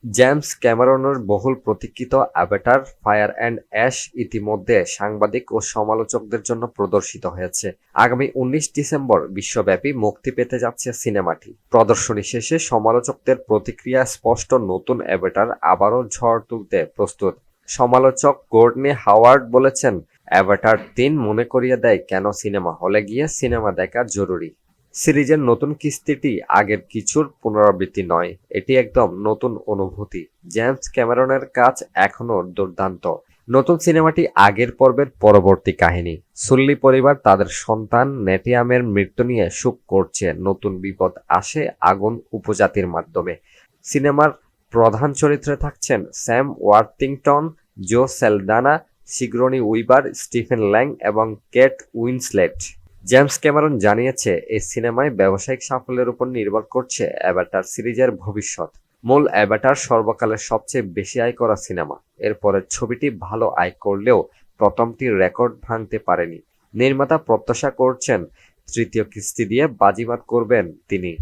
James ক্যামেরনের বহুল প্রতীক্ষিত Avatar fire and ash ইতিমধ্যে সাংবাদিক ও সমালোচকদের জন্য প্রদর্শিত হয়েছে। আগামী 19 ডিসেম্বর বিশ্বব্যাপী মুক্তি পেতে যাচ্ছে সিনেমাটি। প্রদর্শনী শেষে সমালোচকদের প্রতিক্রিয়া স্পষ্ট, নতুন অ্যাভাটার আবারও ঝড় তুলতে প্রস্তুত। সমালোচক কোর্টনি হাওয়ার্ড বলেছেন, অ্যাভাটার 3 মনে করিয়ে দেয় কেন সিনেমা হলে গিয়ে সিনেমা দেখা জরুরি। সিরিজের নতুন কিস্তিটি আগের কিছুর পুনরাবৃত্তি নয়, এটি একদম নতুন অনুভূতি। জেমস ক্যামেরনের কাজ এখনও দুর্দান্ত। নতুন সিনেমাটি আগের পর্বের পরবর্তী কাহিনী। সুল্লি পরিবার তাদের সন্তান নেটিয়ামের মৃত্যু নিয়ে শোক করছে। নতুন বিপদ আসে আগুন উপজাতির মাধ্যমে। সিনেমার প্রধান চরিত্রে থাকছেন স্যাম ওয়ার্থিংটন, জো সেলদানা, সিগ্রনি উইভার, স্টিফেন ল্যাং এবং কেট উইন্সলেট। জেমস ক্যামেরন জানিয়েছে, এই সিনেমায় ব্যবসায়িক সাফল্যের উপর নির্ভর করছে অ্যাভাটার সিরিজের ভবিষ্যৎ। মূল অ্যাভাটার সর্বকালের সবচেয়ে বেশি আয় করা সিনেমা। এরপরের ছবিটি ভালো আয় করলেও প্রথমটির রেকর্ড ভাঙতে পারেনি। নির্মাতা প্রত্যাশা করছেন তৃতীয় কিস্তি দিয়ে বাজিমাত করবেন তিনি।